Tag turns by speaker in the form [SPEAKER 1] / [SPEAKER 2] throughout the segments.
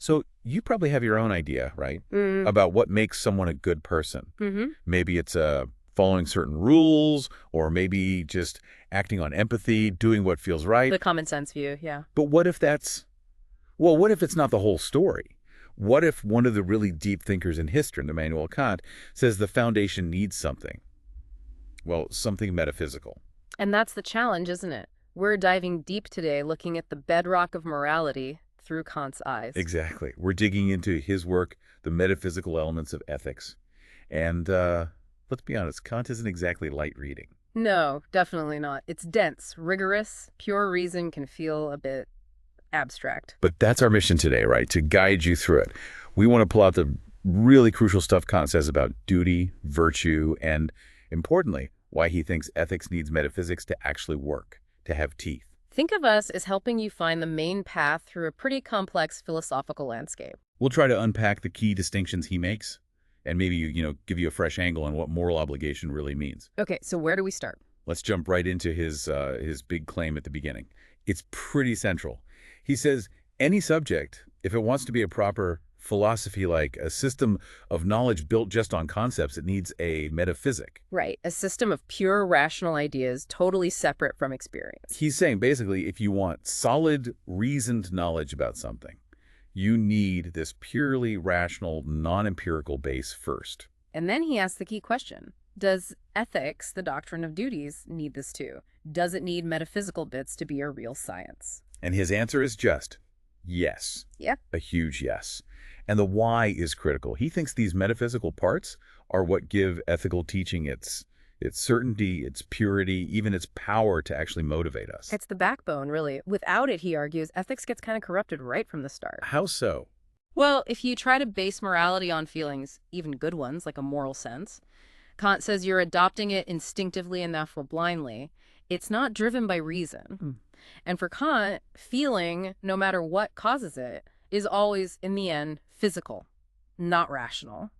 [SPEAKER 1] So you probably have your own idea, right,
[SPEAKER 2] Mm.
[SPEAKER 1] about what makes someone a good person.
[SPEAKER 2] Mm-hmm.
[SPEAKER 1] Maybe it's following certain rules, or maybe just acting on empathy, doing what feels right.
[SPEAKER 2] The common sense view, yeah.
[SPEAKER 1] But what if it's not the whole story? What if one of the really deep thinkers in history, Immanuel Kant, says the foundation needs something? Well, something metaphysical.
[SPEAKER 2] And that's the challenge, isn't it? We're diving deep today, looking at the bedrock of morality through Kant's eyes.
[SPEAKER 1] Exactly. We're digging into his work, The Metaphysical Elements of Ethics. And let's be honest, Kant isn't exactly light reading.
[SPEAKER 2] No, definitely not. It's dense, rigorous, pure reason can feel a bit abstract.
[SPEAKER 1] But that's our mission today, right? To guide you through it. We want to pull out the really crucial stuff Kant says about duty, virtue, and, importantly, why he thinks ethics needs metaphysics to actually work, to have teeth.
[SPEAKER 2] Think of us as helping you find the main path through a pretty complex philosophical landscape.
[SPEAKER 1] We'll try to unpack the key distinctions he makes, and maybe, give you a fresh angle on what moral obligation really means.
[SPEAKER 2] Okay, so where do we start?
[SPEAKER 1] Let's jump right into his big claim at the beginning. It's pretty central. He says any subject, if it wants to be a proper philosophy, like a system of knowledge built just on concepts, it needs a metaphysic.
[SPEAKER 2] Right, a system of pure rational ideas totally separate from experience.
[SPEAKER 1] He's saying basically if you want solid, reasoned knowledge about something, you need this purely rational, non-empirical base first.
[SPEAKER 2] And then he asks the key question. Does ethics, the doctrine of duties, need this too? Does it need metaphysical bits to be a real science?
[SPEAKER 1] And his answer is just yes.
[SPEAKER 2] Yeah.
[SPEAKER 1] A huge yes. And the why is critical. He thinks these metaphysical parts are what give ethical teaching its certainty, its purity, even its power to actually motivate us.
[SPEAKER 2] It's the backbone, really. Without it, he argues, ethics gets kind of corrupted right from the start.
[SPEAKER 1] How so?
[SPEAKER 2] Well, if you try to base morality on feelings, even good ones, like a moral sense, Kant says you're adopting it instinctively and therefore blindly. It's not driven by reason. And for Kant, feeling, no matter what causes it, is always, in the end, physical, not rational.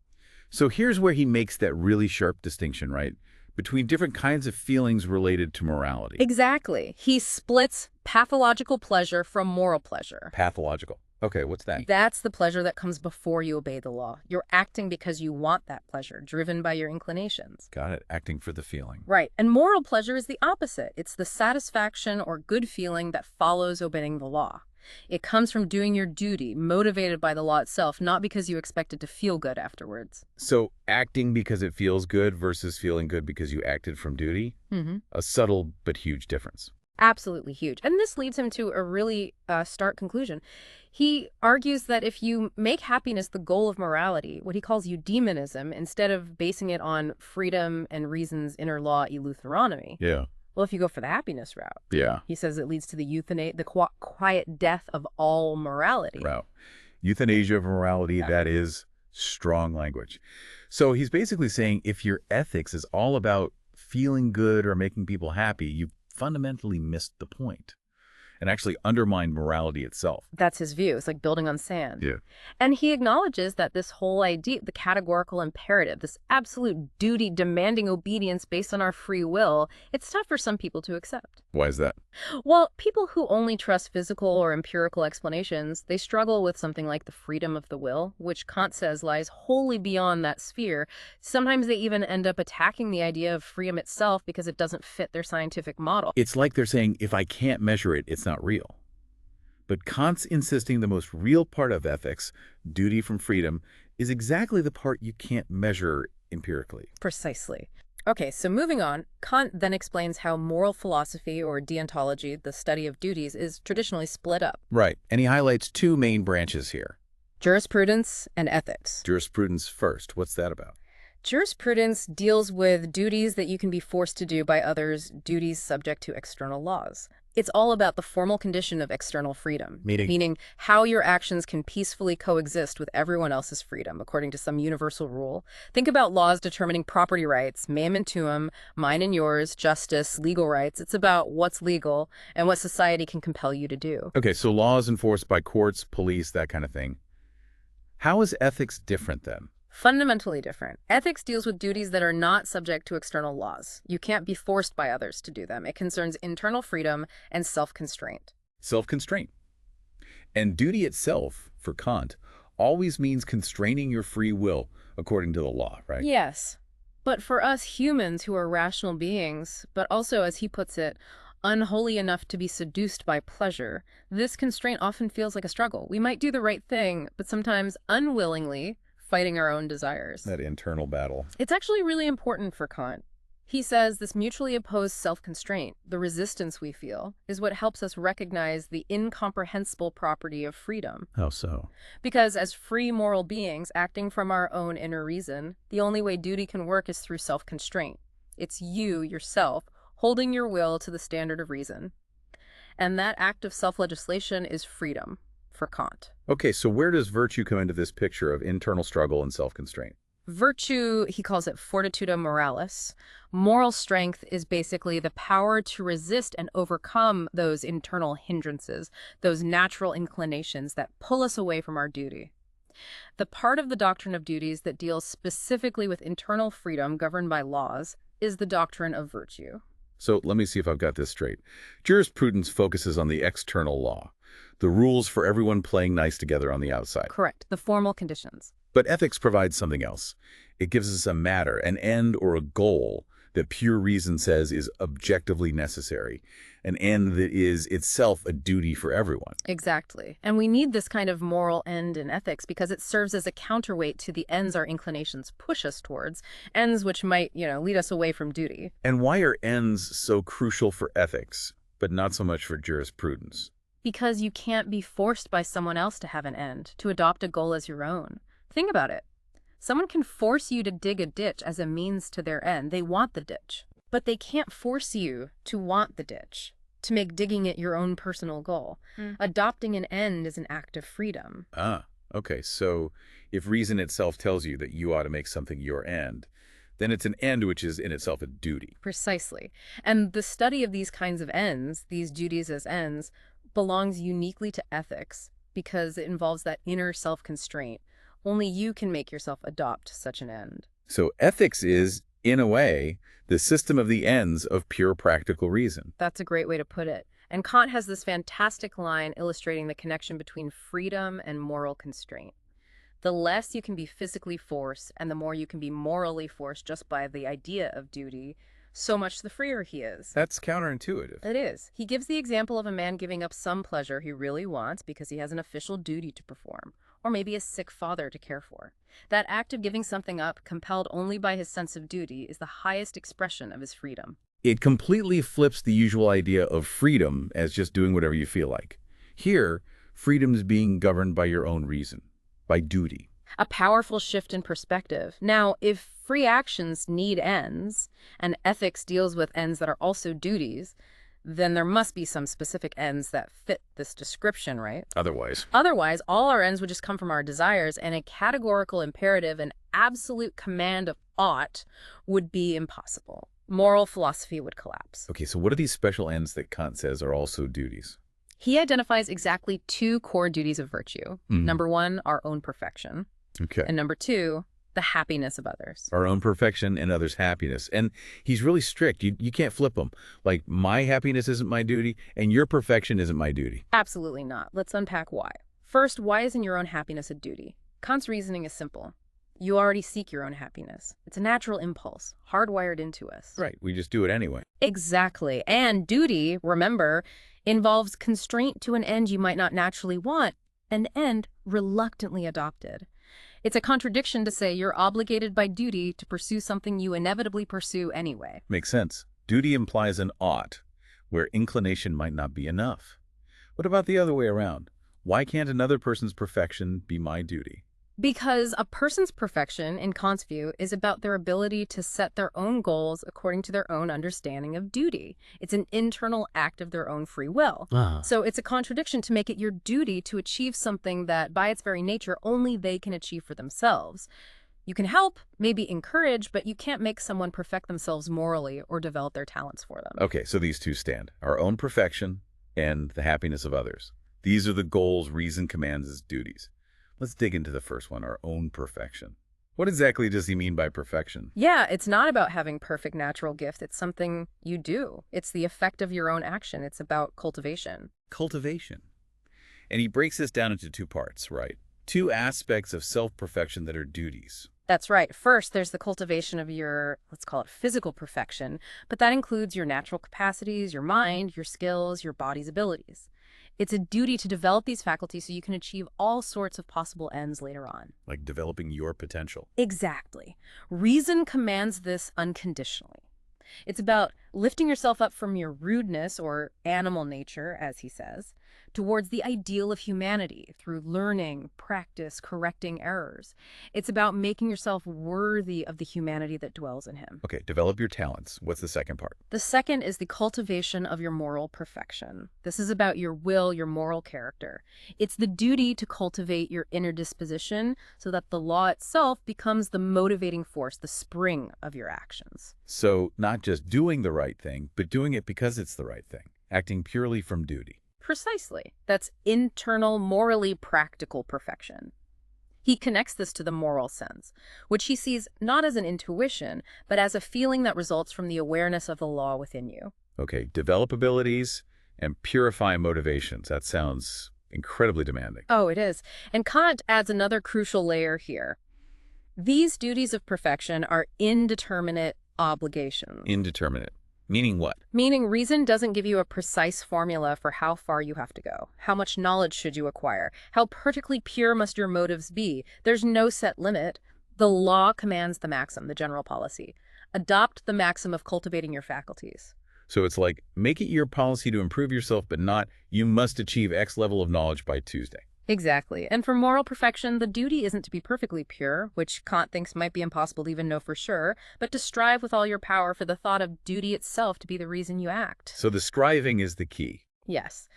[SPEAKER 1] So here's where he makes that really sharp distinction, right? Between different kinds of feelings related to morality.
[SPEAKER 2] Exactly. He splits pathological pleasure from moral pleasure.
[SPEAKER 1] Pathological. Okay, what's that?
[SPEAKER 2] That's the pleasure that comes before you obey the law. You're acting because you want that pleasure, driven by your inclinations.
[SPEAKER 1] Got it. Acting for the feeling.
[SPEAKER 2] Right. And moral pleasure is the opposite. It's the satisfaction or good feeling that follows obeying the law. It comes from doing your duty, motivated by the law itself, not because you expect it to feel good afterwards.
[SPEAKER 1] So acting because it feels good versus feeling good because you acted from duty? A subtle but huge difference.
[SPEAKER 2] Absolutely huge. And this leads him to a really stark conclusion. He argues that if you make happiness the goal of morality, what he calls eudaimonism, instead of basing it on freedom and reason's inner law eleutheronomy,
[SPEAKER 1] Yeah.
[SPEAKER 2] well, if you go for the happiness route,
[SPEAKER 1] Yeah.
[SPEAKER 2] he says it leads to the quiet death of all morality.
[SPEAKER 1] Route. Euthanasia of morality,
[SPEAKER 2] Yeah.
[SPEAKER 1] that is strong language. So he's basically saying if your ethics is all about feeling good or making people happy, you've fundamentally missed the point and actually undermined morality itself.
[SPEAKER 2] That's his view. It's like building on sand.
[SPEAKER 1] Yeah.
[SPEAKER 2] And he acknowledges that this whole idea, the categorical imperative, this absolute duty demanding obedience based on our free will, it's tough for some people to accept.
[SPEAKER 1] Why is that?
[SPEAKER 2] Well, people who only trust physical or empirical explanations, they struggle with something like the freedom of the will, which Kant says lies wholly beyond that sphere. Sometimes they even end up attacking the idea of freedom itself because it doesn't fit their scientific model.
[SPEAKER 1] It's like they're saying, if I can't measure it, it's not real. But Kant's insisting the most real part of ethics, duty from freedom, is exactly the part you can't measure empirically.
[SPEAKER 2] Precisely. Okay, so moving on, Kant then explains how moral philosophy, or deontology, the study of duties, is traditionally split up.
[SPEAKER 1] Right. And he highlights two main branches here.
[SPEAKER 2] Jurisprudence and ethics.
[SPEAKER 1] Jurisprudence first. What's that about?
[SPEAKER 2] Jurisprudence deals with duties that you can be forced to do by others, duties subject to external laws. It's all about the formal condition of external freedom, meaning how your actions can peacefully coexist with everyone else's freedom, according to some universal rule. Think about laws determining property rights, meum tuum, mine and yours, justice, legal rights. It's about what's legal and what society can compel you to do.
[SPEAKER 1] Okay, so laws enforced by courts, police, that kind of thing. How is ethics different then?
[SPEAKER 2] Fundamentally different. Ethics deals with duties that are not subject to external laws. You can't be forced by others to do them. It concerns internal freedom and self-constraint.
[SPEAKER 1] Self-constraint. And duty itself for Kant, always means constraining your free will according to the law, right?
[SPEAKER 2] Yes. But for us humans who are rational beings, but also, as he puts it, unholy enough to be seduced by pleasure, this constraint often feels like a struggle. We might do the right thing, but sometimes unwillingly fighting our own desires.
[SPEAKER 1] That internal battle.
[SPEAKER 2] It's actually really important for Kant. He says this mutually opposed self-constraint, the resistance we feel, is what helps us recognize the incomprehensible property of freedom.
[SPEAKER 1] How so?
[SPEAKER 2] Because as free moral beings acting from our own inner reason, the only way duty can work is through self-constraint. It's you, yourself, holding your will to the standard of reason. And that act of self-legislation is freedom for Kant.
[SPEAKER 1] Okay, so where does virtue come into this picture of internal struggle and self-constraint?
[SPEAKER 2] Virtue, he calls it fortitudo moralis. Moral strength is basically the power to resist and overcome those internal hindrances, those natural inclinations that pull us away from our duty. The part of the doctrine of duties that deals specifically with internal freedom governed by laws is the doctrine of virtue.
[SPEAKER 1] So let me see if I've got this straight. Jurisprudence focuses on the external law, the rules for everyone playing nice together on the outside.
[SPEAKER 2] Correct, the formal conditions.
[SPEAKER 1] But ethics provides something else. It gives us a matter, an end or a goal that pure reason says is objectively necessary, an end that is itself a duty for everyone.
[SPEAKER 2] Exactly. And we need this kind of moral end in ethics because it serves as a counterweight to the ends our inclinations push us towards, ends which might, lead us away from duty.
[SPEAKER 1] And why are ends so crucial for ethics, but not so much for jurisprudence?
[SPEAKER 2] Because you can't be forced by someone else to have an end, to adopt a goal as your own. Think about it. Someone can force you to dig a ditch as a means to their end. They want the ditch. But they can't force you to want the ditch, to make digging it your own personal goal. Adopting an end is an act of freedom.
[SPEAKER 1] Ah, okay. So if reason itself tells you that you ought to make something your end, then it's an end which is in itself a duty.
[SPEAKER 2] Precisely. And the study of these kinds of ends, these duties as ends, belongs uniquely to ethics because it involves that inner self-constraint. Only you can make yourself adopt such an end.
[SPEAKER 1] So ethics is, in a way, the system of the ends of pure practical reason.
[SPEAKER 2] That's a great way to put it. And Kant has this fantastic line illustrating the connection between freedom and moral constraint. The less you can be physically forced and the more you can be morally forced just by the idea of duty, so much the freer he is.
[SPEAKER 1] That's counterintuitive.
[SPEAKER 2] It is. He gives the example of a man giving up some pleasure he really wants because he has an official duty to perform, or maybe a sick father to care for. That act of giving something up, compelled only by his sense of duty, is the highest expression of his freedom.
[SPEAKER 1] It completely flips the usual idea of freedom as just doing whatever you feel like. Here, freedom is being governed by your own reason, by duty.
[SPEAKER 2] A powerful shift in perspective. Now, if free actions need ends, and ethics deals with ends that are also duties, then there must be some specific ends that fit this description, right?
[SPEAKER 1] Otherwise,
[SPEAKER 2] all our ends would just come from our desires, and a categorical imperative, an absolute command of ought, would be impossible. Moral philosophy would collapse.
[SPEAKER 1] Okay, so what are these special ends that Kant says are also duties?
[SPEAKER 2] He identifies exactly two core duties of virtue. Number one, our own perfection.
[SPEAKER 1] Okay.
[SPEAKER 2] And number two, the happiness of others.
[SPEAKER 1] Our own perfection and others' happiness. And he's really strict. You can't flip them. Like, my happiness isn't my duty, and your perfection isn't my duty.
[SPEAKER 2] Absolutely not. Let's unpack why. First, why isn't your own happiness a duty? Kant's reasoning is simple. You already seek your own happiness. It's a natural impulse, hardwired into us.
[SPEAKER 1] Right. We just do it anyway.
[SPEAKER 2] Exactly. And duty, remember, involves constraint to an end you might not naturally want, an end reluctantly adopted. It's a contradiction to say you're obligated by duty to pursue something you inevitably pursue anyway.
[SPEAKER 1] Makes sense. Duty implies an ought, where inclination might not be enough. What about the other way around? Why can't another person's perfection be my duty?
[SPEAKER 2] Because a person's perfection, in Kant's view, is about their ability to set their own goals according to their own understanding of duty. It's an internal act of their own free will. So it's a contradiction to make it your duty to achieve something that, by its very nature, only they can achieve for themselves. You can help, maybe encourage, but you can't make someone perfect themselves morally or develop their talents for them.
[SPEAKER 1] Okay, so these two stand. Our own perfection and the happiness of others. These are the goals reason commands as duties. Let's dig into the first one, our own perfection. What exactly does he mean by perfection?
[SPEAKER 2] Yeah, it's not about having perfect natural gift. It's something you do. It's the effect of your own action. It's about cultivation.
[SPEAKER 1] Cultivation. And he breaks this down into two parts, right? Two aspects of self-perfection that are duties.
[SPEAKER 2] That's right. First, there's the cultivation of your, let's call it physical perfection, but that includes your natural capacities, your mind, your skills, your body's abilities. It's a duty to develop these faculties so you can achieve all sorts of possible ends later on.
[SPEAKER 1] Like developing your potential.
[SPEAKER 2] Exactly. Reason commands this unconditionally. It's about lifting yourself up from your rudeness or animal nature, as he says, towards the ideal of humanity through learning, practice, correcting errors. It's about making yourself worthy of the humanity that dwells in him.
[SPEAKER 1] Okay, develop your talents. What's the second part?
[SPEAKER 2] The second is the cultivation of your moral perfection. This is about your will, your moral character. It's the duty to cultivate your inner disposition so that the law itself becomes the motivating force, the spring of your actions.
[SPEAKER 1] So not just doing the right thing, but doing it because it's the right thing, acting purely from duty.
[SPEAKER 2] Precisely. That's internal, morally practical perfection. He connects this to the moral sense, which he sees not as an intuition, but as a feeling that results from the awareness of the law within you.
[SPEAKER 1] Okay, develop abilities and purify motivations. That sounds incredibly demanding.
[SPEAKER 2] Oh, it is. And Kant adds another crucial layer here. These duties of perfection are indeterminate obligations.
[SPEAKER 1] Indeterminate. Meaning what?
[SPEAKER 2] Meaning reason doesn't give you a precise formula for how far you have to go. How much knowledge should you acquire? How perfectly pure must your motives be? There's no set limit. The law commands the maxim, the general policy. Adopt the maxim of cultivating your faculties.
[SPEAKER 1] So it's like, make it your policy to improve yourself, but not, you must achieve X level of knowledge by Tuesday.
[SPEAKER 2] Exactly. And for moral perfection, the duty isn't to be perfectly pure, which Kant thinks might be impossible to even know for sure, but to strive with all your power for the thought of duty itself to be the reason you act.
[SPEAKER 1] So the striving is the key.
[SPEAKER 2] Yes.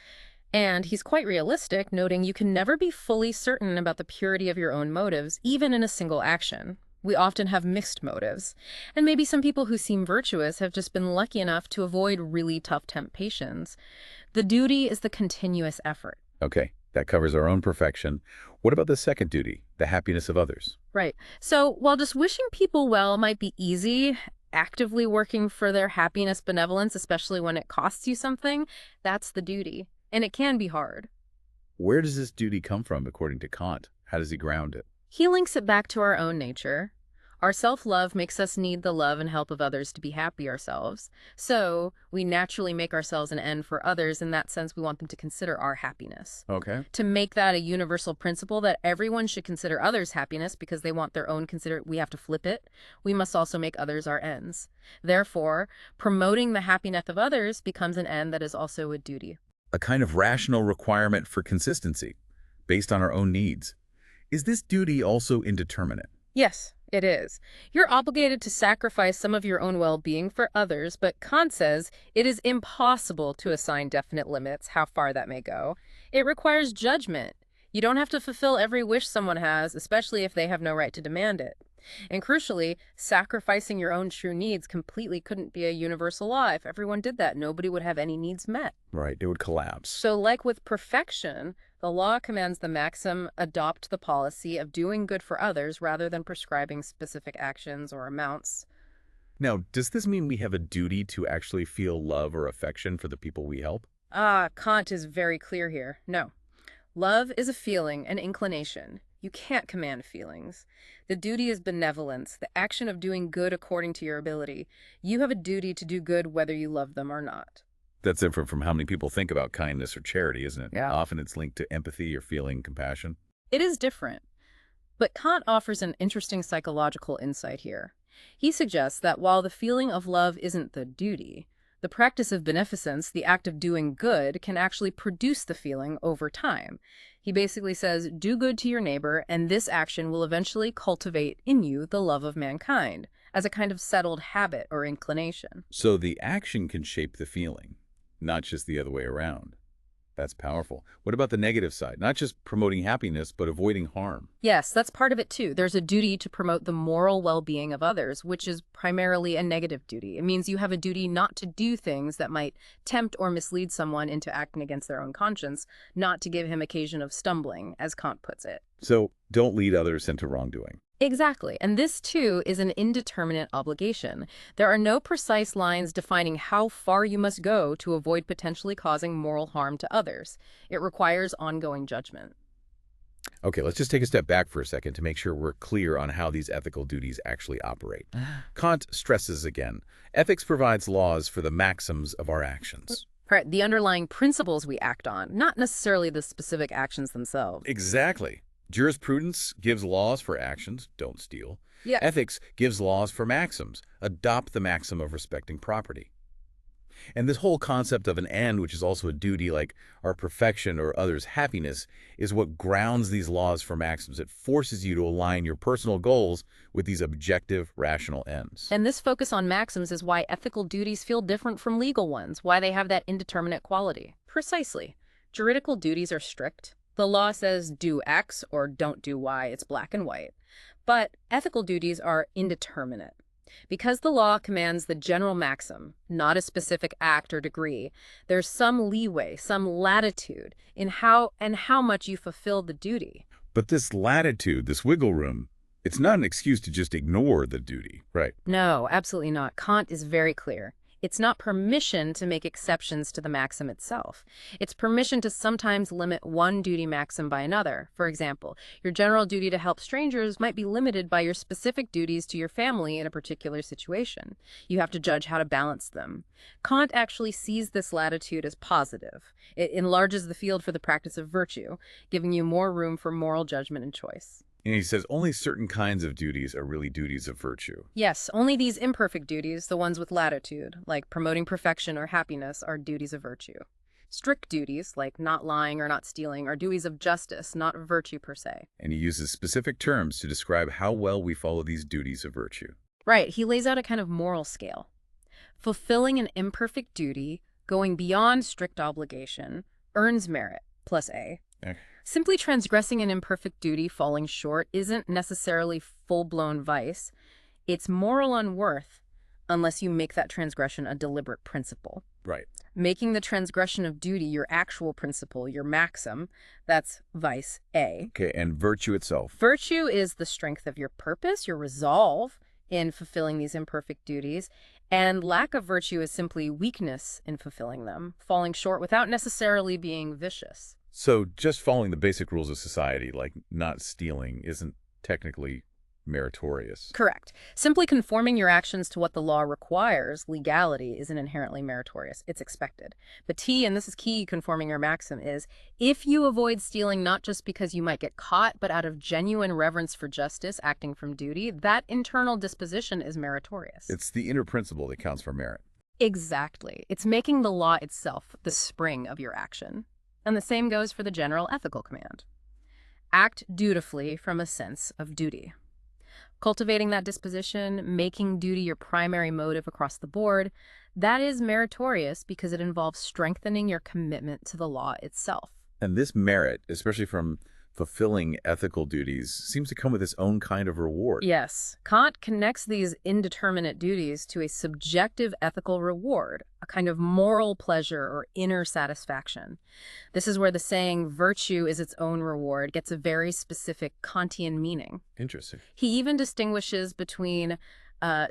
[SPEAKER 2] And he's quite realistic, noting you can never be fully certain about the purity of your own motives, even in a single action. We often have mixed motives. And maybe some people who seem virtuous have just been lucky enough to avoid really tough temptations. The duty is the continuous effort.
[SPEAKER 1] Okay. That covers our own perfection. What about the second duty, the happiness of others?
[SPEAKER 2] Right. So while just wishing people well might be easy, actively working for their happiness, benevolence, especially when it costs you something, that's the duty. And it can be hard.
[SPEAKER 1] Where does this duty come from, according to Kant? How does he ground it?
[SPEAKER 2] He links it back to our own nature. Our self-love makes us need the love and help of others to be happy ourselves. So we naturally make ourselves an end for others. In that sense, we want them to consider our happiness.
[SPEAKER 1] Okay.
[SPEAKER 2] To make that a universal principle that everyone should consider others' happiness because they want their own we have to flip it. We must also make others our ends. Therefore, promoting the happiness of others becomes an end that is also a duty.
[SPEAKER 1] A kind of rational requirement for consistency, based on our own needs. Is this duty also indeterminate?
[SPEAKER 2] Yes. It is. You're obligated to sacrifice some of your own well-being for others, but Kant says it is impossible to assign definite limits how far that may go. It requires judgment. You don't have to fulfill every wish someone has, especially if they have no right to demand it. And crucially, sacrificing your own true needs completely couldn't be a universal law. If everyone did that, nobody would have any needs met.
[SPEAKER 1] Right, it would collapse.
[SPEAKER 2] So like with perfection, the law commands the maxim, adopt the policy of doing good for others rather than prescribing specific actions or amounts.
[SPEAKER 1] Now, does this mean we have a duty to actually feel love or affection for the people we help?
[SPEAKER 2] Kant is very clear here. No. Love is a feeling, an inclination. You can't command feelings. The duty is benevolence, the action of doing good according to your ability. You have a duty to do good whether you love them or not.
[SPEAKER 1] That's different from how many people think about kindness or charity, isn't it?
[SPEAKER 2] Yeah.
[SPEAKER 1] Often it's linked to empathy or feeling compassion.
[SPEAKER 2] It is different. But Kant offers an interesting psychological insight here. He suggests that while the feeling of love isn't the duty, the practice of beneficence, the act of doing good, can actually produce the feeling over time. He basically says, do good to your neighbor, and this action will eventually cultivate in you the love of mankind, as a kind of settled habit or inclination.
[SPEAKER 1] So the action can shape the feeling, not just the other way around. That's powerful. What about the negative side? Not just promoting happiness, but avoiding harm.
[SPEAKER 2] Yes, that's part of it too. There's a duty to promote the moral well-being of others, which is primarily a negative duty. It means you have a duty not to do things that might tempt or mislead someone into acting against their own conscience, not to give him occasion of stumbling, as Kant puts it.
[SPEAKER 1] So don't lead others into wrongdoing.
[SPEAKER 2] Exactly. And this, too, is an indeterminate obligation. There are no precise lines defining how far you must go to avoid potentially causing moral harm to others. It requires ongoing judgment.
[SPEAKER 1] Okay, let's just take a step back for a second to make sure we're clear on how these ethical duties actually operate. Kant stresses again, ethics provides laws for the maxims of our actions.
[SPEAKER 2] Right, the underlying principles we act on, not necessarily the specific actions themselves.
[SPEAKER 1] Exactly. Jurisprudence gives laws for actions, don't steal.
[SPEAKER 2] Yeah.
[SPEAKER 1] Ethics gives laws for maxims, adopt the maxim of respecting property. And this whole concept of an end, which is also a duty like our perfection or others' happiness, is what grounds these laws for maxims. It forces you to align your personal goals with these objective, rational ends.
[SPEAKER 2] And this focus on maxims is why ethical duties feel different from legal ones, why they have that indeterminate quality. Precisely. Juridical duties are strict. The law says do X or don't do Y. It's black and white. But ethical duties are indeterminate. Because the law commands the general maxim, not a specific act or degree, there's some leeway, some latitude in how much you fulfill the duty.
[SPEAKER 1] But this latitude, this wiggle room, it's not an excuse to just ignore the duty, right?
[SPEAKER 2] No, absolutely not. Kant is very clear. It's not permission to make exceptions to the maxim itself. It's permission to sometimes limit one duty maxim by another. For example, your general duty to help strangers might be limited by your specific duties to your family in a particular situation. You have to judge how to balance them. Kant actually sees this latitude as positive. It enlarges the field for the practice of virtue, giving you more room for moral judgment and choice.
[SPEAKER 1] And he says only certain kinds of duties are really duties of virtue.
[SPEAKER 2] Yes, only these imperfect duties, the ones with latitude, like promoting perfection or happiness, are duties of virtue. Strict duties, like not lying or not stealing, are duties of justice, not virtue per se.
[SPEAKER 1] And he uses specific terms to describe how well we follow these duties of virtue.
[SPEAKER 2] Right, he lays out a kind of moral scale. Fulfilling an imperfect duty, going beyond strict obligation, earns merit, plus A.
[SPEAKER 1] Okay.
[SPEAKER 2] Simply transgressing an imperfect duty, falling short, isn't necessarily full-blown vice. It's moral unworth unless you make that transgression a deliberate principle.
[SPEAKER 1] Right.
[SPEAKER 2] Making the transgression of duty your actual principle, your maxim, that's vice A.
[SPEAKER 1] Okay, and virtue itself.
[SPEAKER 2] Virtue is the strength of your purpose, your resolve in fulfilling these imperfect duties, and lack of virtue is simply weakness in fulfilling them, falling short without necessarily being vicious.
[SPEAKER 1] So just following the basic rules of society, like not stealing, isn't technically meritorious.
[SPEAKER 2] Correct. Simply conforming your actions to what the law requires, legality, isn't inherently meritorious. It's expected. But T, and this is key, conforming your maxim, is if you avoid stealing not just because you might get caught, but out of genuine reverence for justice, acting from duty, that internal disposition is meritorious.
[SPEAKER 1] It's the inner principle that counts for merit.
[SPEAKER 2] Exactly. It's making the law itself the spring of your action. And the same goes for the general ethical command. Act dutifully from a sense of duty. Cultivating that disposition, making duty your primary motive across the board, that is meritorious because it involves strengthening your commitment to the law itself.
[SPEAKER 1] And this merit, especially from fulfilling ethical duties, seems to come with its own kind of reward.
[SPEAKER 2] Yes. Kant connects these indeterminate duties to a subjective ethical reward, a kind of moral pleasure or inner satisfaction. This is where the saying, virtue is its own reward, gets a very specific Kantian meaning.
[SPEAKER 1] Interesting.
[SPEAKER 2] He even distinguishes between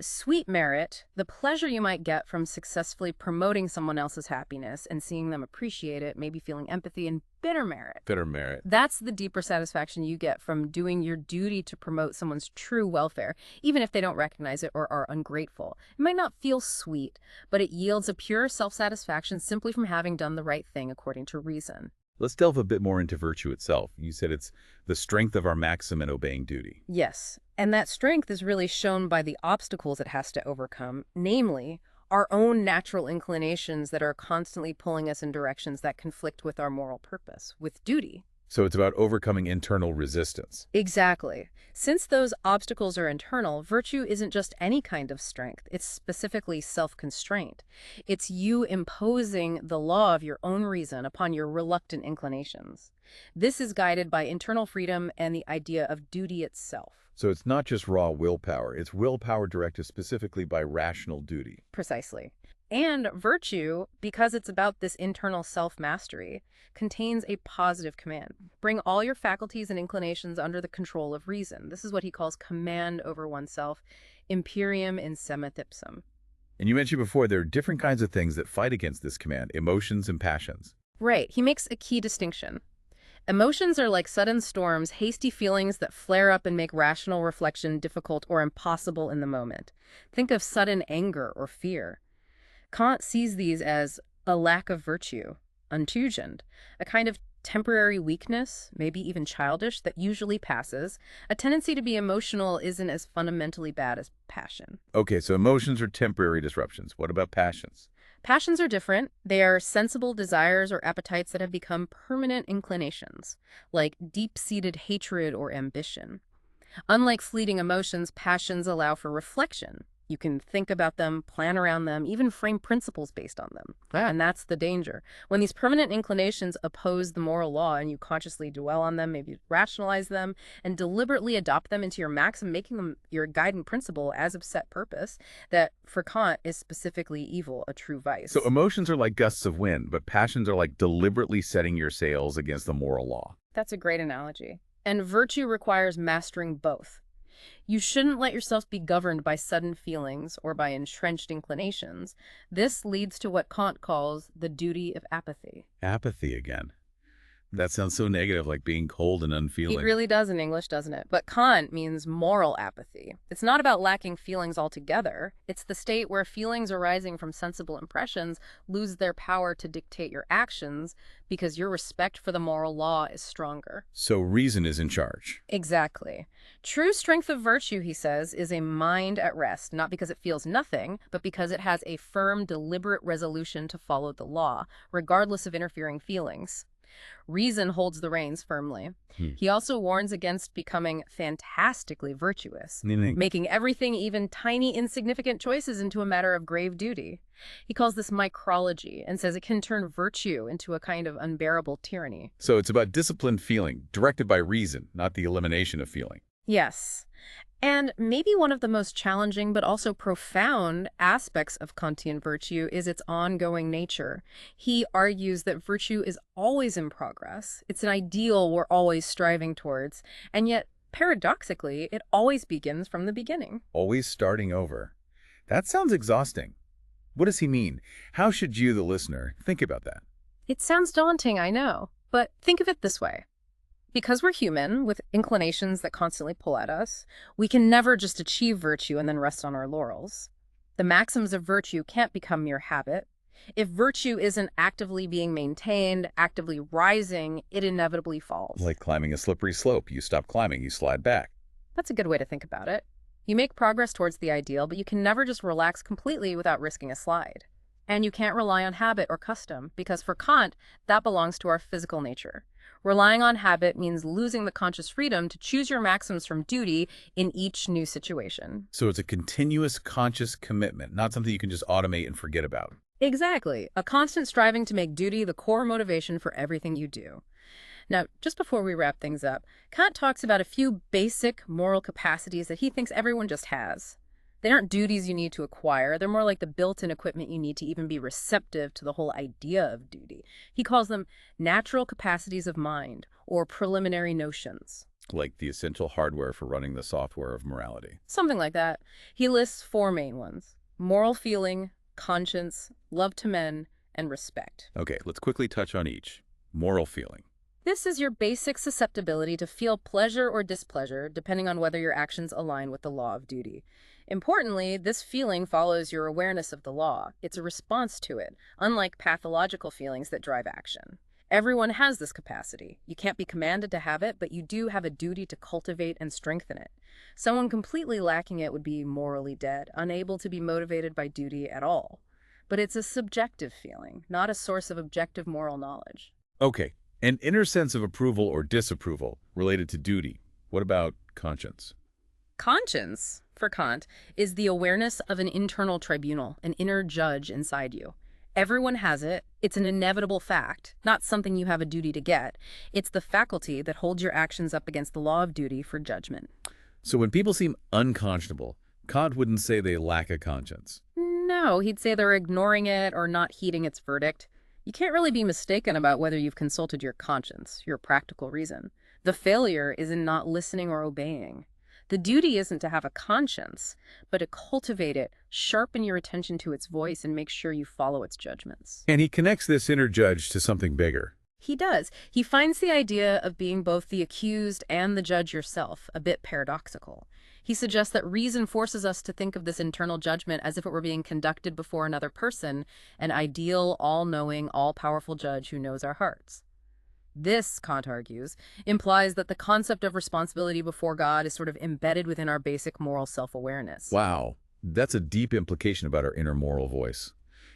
[SPEAKER 2] sweet merit, the pleasure you might get from successfully promoting someone else's happiness and seeing them appreciate it, maybe feeling empathy, and bitter merit.
[SPEAKER 1] Bitter merit.
[SPEAKER 2] That's the deeper satisfaction you get from doing your duty to promote someone's true welfare, even if they don't recognize it or are ungrateful. It might not feel sweet, but it yields a pure self-satisfaction simply from having done the right thing according to reason.
[SPEAKER 1] Let's delve a bit more into virtue itself. You said it's the strength of our maxim in obeying duty.
[SPEAKER 2] Yes, and that strength is really shown by the obstacles it has to overcome, namely our own natural inclinations that are constantly pulling us in directions that conflict with our moral purpose, with duty.
[SPEAKER 1] So it's about overcoming internal resistance.
[SPEAKER 2] Exactly. Since those obstacles are internal, virtue isn't just any kind of strength. It's specifically self-constraint. It's you imposing the law of your own reason upon your reluctant inclinations. This is guided by internal freedom and the idea of duty itself.
[SPEAKER 1] So it's not just raw willpower. It's willpower directed specifically by rational duty.
[SPEAKER 2] Precisely. And virtue, because it's about this internal self-mastery, contains a positive command. Bring all your faculties and inclinations under the control of reason. This is what he calls command over oneself, imperium in semet ipsum.
[SPEAKER 1] And you mentioned before there are different kinds of things that fight against this command, emotions and passions.
[SPEAKER 2] Right. He makes a key distinction. Emotions are like sudden storms, hasty feelings that flare up and make rational reflection difficult or impossible in the moment. Think of sudden anger or fear. Kant sees these as a lack of virtue, untugend, a kind of temporary weakness, maybe even childish, that usually passes. A tendency to be emotional isn't as fundamentally bad as passion.
[SPEAKER 1] Okay, so emotions are temporary disruptions. What about passions?
[SPEAKER 2] Passions are different. They are sensible desires or appetites that have become permanent inclinations, like deep-seated hatred or ambition. Unlike fleeting emotions, passions allow for reflection. You can think about them, plan around them, even frame principles based on them. And that's the danger. When these permanent inclinations oppose the moral law and you consciously dwell on them, maybe rationalize them, and deliberately adopt them into your maxim, making them your guiding principle as of set purpose, that for Kant is specifically evil, a true vice.
[SPEAKER 1] So emotions are like gusts of wind, but passions are like deliberately setting your sails against the moral law.
[SPEAKER 2] That's a great analogy. And virtue requires mastering both. You shouldn't let yourself be governed by sudden feelings or by entrenched inclinations. This leads to what Kant calls the duty of apathy.
[SPEAKER 1] Apathy again. That sounds so negative, like being cold and unfeeling.
[SPEAKER 2] It really does in English, doesn't it? But Kant means moral apathy. It's not about lacking feelings altogether. It's the state where feelings arising from sensible impressions lose their power to dictate your actions because your respect for the moral law is stronger.
[SPEAKER 1] So reason is in charge.
[SPEAKER 2] Exactly. True strength of virtue, he says, is a mind at rest, not because it feels nothing, but because it has a firm, deliberate resolution to follow the law, regardless of interfering feelings. Reason holds the reins firmly. He also warns against becoming fantastically virtuous, making everything, even tiny, insignificant choices, into a matter of grave duty. He calls this micrology and says it can turn virtue into a kind of unbearable tyranny.
[SPEAKER 1] So it's about disciplined feeling, directed by reason, not the elimination of feeling.
[SPEAKER 2] Yes. And maybe one of the most challenging but also profound aspects of Kantian virtue is its ongoing nature. He argues that virtue is always in progress. It's an ideal we're always striving towards. And yet, paradoxically, it always begins from the beginning.
[SPEAKER 1] Always starting over. That sounds exhausting. What does he mean? How should you, the listener, think about that?
[SPEAKER 2] It sounds daunting, I know. But think of it this way. Because we're human, with inclinations that constantly pull at us, we can never just achieve virtue and then rest on our laurels. The maxims of virtue can't become mere habit. If virtue isn't actively being maintained, actively rising, it inevitably falls.
[SPEAKER 1] Like climbing a slippery slope. You stop climbing, you slide back.
[SPEAKER 2] That's a good way to think about it. You make progress towards the ideal, but you can never just relax completely without risking a slide. And you can't rely on habit or custom, because for Kant, that belongs to our physical nature. Relying on habit means losing the conscious freedom to choose your maxims from duty in each new situation.
[SPEAKER 1] So it's a continuous conscious commitment, not something you can just automate and forget about.
[SPEAKER 2] Exactly. A constant striving to make duty the core motivation for everything you do. Now, just before we wrap things up, Kant talks about a few basic moral capacities that he thinks everyone just has. They aren't duties you need to acquire. They're more like the built-in equipment you need to even be receptive to the whole idea of duty. He calls them natural capacities of mind, or preliminary notions.
[SPEAKER 1] Like the essential hardware for running the software of morality.
[SPEAKER 2] Something like that. He lists four main ones: moral feeling, conscience, love to men, and respect.
[SPEAKER 1] Okay, let's quickly touch on each. Moral feeling.
[SPEAKER 2] This is your basic susceptibility to feel pleasure or displeasure, depending on whether your actions align with the law of duty. Importantly, this feeling follows your awareness of the law. It's a response to it, unlike pathological feelings that drive action. Everyone has this capacity. You can't be commanded to have it, but you do have a duty to cultivate and strengthen it. Someone completely lacking it would be morally dead, unable to be motivated by duty at all. But it's a subjective feeling, not a source of objective moral knowledge.
[SPEAKER 1] Okay, an inner sense of approval or disapproval related to duty. What about conscience?
[SPEAKER 2] Conscience, for Kant, is the awareness of an internal tribunal, an inner judge inside you. Everyone has it. It's an inevitable fact, not something you have a duty to get. It's the faculty that holds your actions up against the law of duty for judgment.
[SPEAKER 1] So when people seem unconscionable, Kant wouldn't say they lack a conscience.
[SPEAKER 2] No, he'd say they're ignoring it or not heeding its verdict. You can't really be mistaken about whether you've consulted your conscience, your practical reason. The failure is in not listening or obeying. The duty isn't to have a conscience, but to cultivate it, sharpen your attention to its voice, and make sure you follow its judgments.
[SPEAKER 1] And he connects this inner judge to something bigger.
[SPEAKER 2] He does. He finds the idea of being both the accused and the judge yourself a bit paradoxical. He suggests that reason forces us to think of this internal judgment as if it were being conducted before another person, an ideal, all-knowing, all-powerful judge who knows our hearts. This, Kant argues, implies that the concept of responsibility before God is sort of embedded within our basic moral self-awareness.
[SPEAKER 1] Wow, that's a deep implication about our inner moral voice.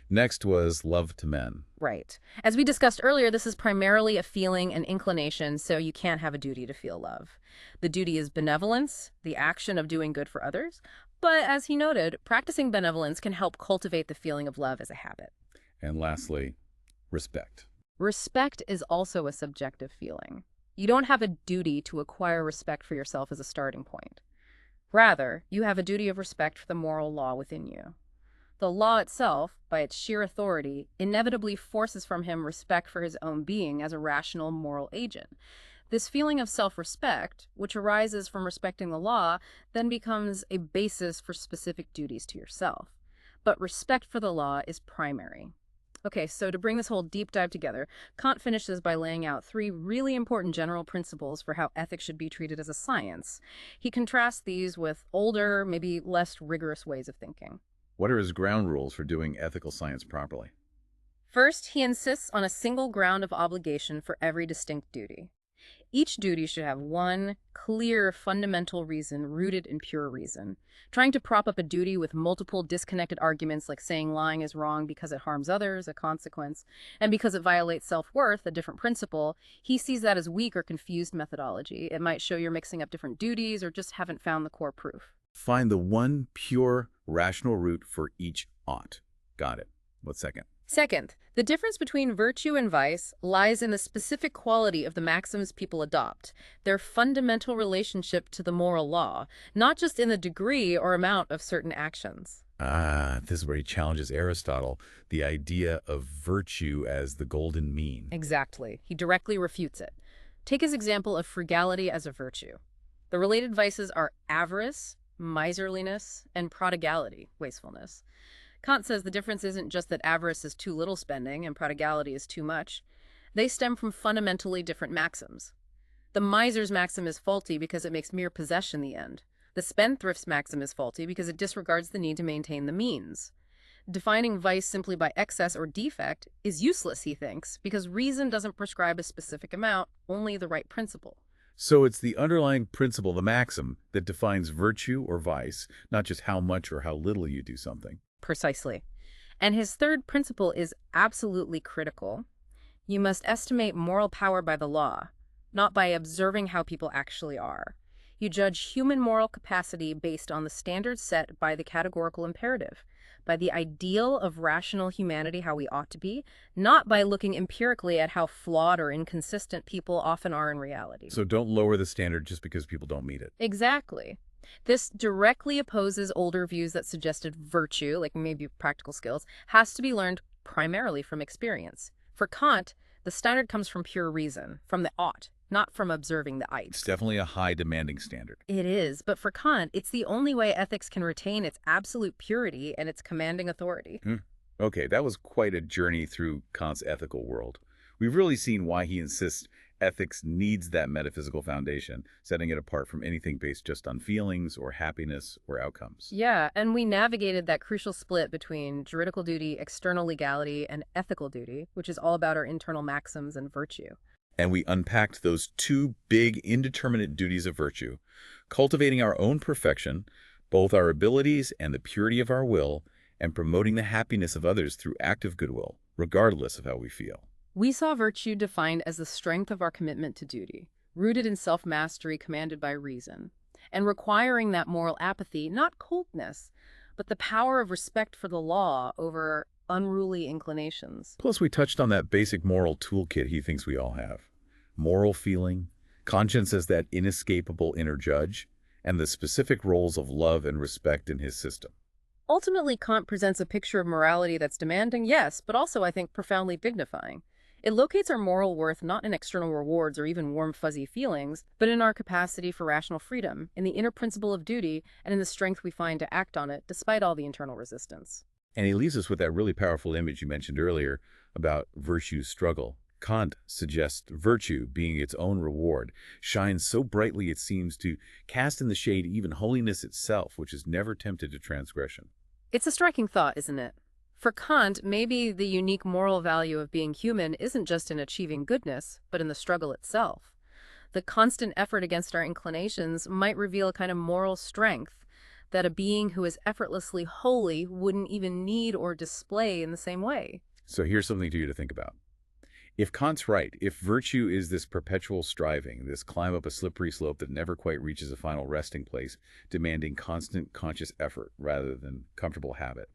[SPEAKER 1] Next was love to men.
[SPEAKER 2] Right. As we discussed earlier, this is primarily a feeling and inclination, so you can't have a duty to feel love. The duty is benevolence, the action of doing good for others, but as he noted, practicing benevolence can help cultivate the feeling of love as a habit.
[SPEAKER 1] And lastly, respect.
[SPEAKER 2] Respect is also a subjective feeling. You don't have a duty to acquire respect for yourself as a starting point. Rather, you have a duty of respect for the moral law within you. The law itself, by its sheer authority, inevitably forces from him respect for his own being as a rational moral agent. This feeling of self-respect, which arises from respecting the law, then becomes a basis for specific duties to yourself. But respect for the law is primary. Okay, so to bring this whole deep dive together, Kant finishes by laying out 3 really important general principles for how ethics should be treated as a science. He contrasts these with older, maybe less rigorous ways of thinking.
[SPEAKER 1] What are his ground rules for doing ethical science properly?
[SPEAKER 2] First, he insists on a single ground of obligation for every distinct duty. Each duty should have one clear, fundamental reason rooted in pure reason. Trying to prop up a duty with multiple disconnected arguments like saying lying is wrong because it harms others, a consequence, and because it violates self-worth, a different principle, he sees that as weak or confused methodology. It might show you're mixing up different duties or just haven't found the core proof.
[SPEAKER 1] Find the one pure, rational root for each ought. Got it. What's second?
[SPEAKER 2] Second, the difference between virtue and vice lies in the specific quality of the maxims people adopt, their fundamental relationship to the moral law, not just in the degree or amount of certain actions.
[SPEAKER 1] This is where he challenges Aristotle, the idea of virtue as the golden mean.
[SPEAKER 2] Exactly. He directly refutes it. Take his example of frugality as a virtue. The related vices are avarice, miserliness, and prodigality, wastefulness. Kant says the difference isn't just that avarice is too little spending and prodigality is too much. They stem from fundamentally different maxims. The miser's maxim is faulty because it makes mere possession the end. The spendthrift's maxim is faulty because it disregards the need to maintain the means. Defining vice simply by excess or defect is useless, he thinks, because reason doesn't prescribe a specific amount, only the right principle.
[SPEAKER 1] So it's the underlying principle, the maxim, that defines virtue or vice, not just how much or how little you do something.
[SPEAKER 2] Precisely. And his third principle is absolutely critical. You must estimate moral power by the law, not by observing how people actually are. You judge human moral capacity based on the standards set by the categorical imperative, by the ideal of rational humanity, how we ought to be, not by looking empirically at how flawed or inconsistent people often are in reality.
[SPEAKER 1] So don't lower the standard just because people don't meet it.
[SPEAKER 2] Exactly. This directly opposes older views that suggested virtue, like maybe practical skills, has to be learned primarily from experience. For Kant, the standard comes from pure reason, from the ought, not from observing the ites.
[SPEAKER 1] It's definitely a high demanding standard.
[SPEAKER 2] It is, but for Kant, it's the only way ethics can retain its absolute purity and its commanding authority.
[SPEAKER 1] Okay, that was quite a journey through Kant's ethical world. We've really seen why he insists ethics needs that metaphysical foundation, setting it apart from anything based just on feelings or happiness or outcomes.
[SPEAKER 2] Yeah, and we navigated that crucial split between juridical duty, external legality, and ethical duty, which is all about our internal maxims and virtue.
[SPEAKER 1] And we unpacked those 2 big indeterminate duties of virtue, cultivating our own perfection, both our abilities and the purity of our will, and promoting the happiness of others through active goodwill, regardless of how we feel.
[SPEAKER 2] We saw virtue defined as the strength of our commitment to duty, rooted in self-mastery commanded by reason, and requiring that moral apathy, not coldness, but the power of respect for the law over unruly inclinations.
[SPEAKER 1] Plus, we touched on that basic moral toolkit he thinks we all have. Moral feeling, conscience as that inescapable inner judge, and the specific roles of love and respect in his system.
[SPEAKER 2] Ultimately, Kant presents a picture of morality that's demanding, yes, but also, I think, profoundly dignifying. It locates our moral worth not in external rewards or even warm, fuzzy feelings, but in our capacity for rational freedom, in the inner principle of duty, and in the strength we find to act on it, despite all the internal resistance.
[SPEAKER 1] And he leaves us with that really powerful image you mentioned earlier about virtue's struggle. Kant suggests virtue, being its own reward, shines so brightly it seems to cast in the shade even holiness itself, which is never tempted to transgression.
[SPEAKER 2] It's a striking thought, isn't it? For Kant, maybe the unique moral value of being human isn't just in achieving goodness, but in the struggle itself. The constant effort against our inclinations might reveal a kind of moral strength that a being who is effortlessly holy wouldn't even need or display in the same way.
[SPEAKER 1] So here's something to you to think about. If Kant's right, if virtue is this perpetual striving, this climb up a slippery slope that never quite reaches a final resting place, demanding constant conscious effort rather than comfortable habit,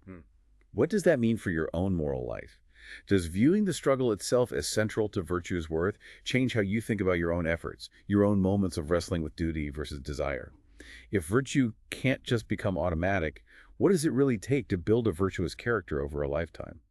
[SPEAKER 1] what does that mean for your own moral life? Does viewing the struggle itself as central to virtue's worth change how you think about your own efforts, your own moments of wrestling with duty versus desire? If virtue can't just become automatic, what does it really take to build a virtuous character over a lifetime?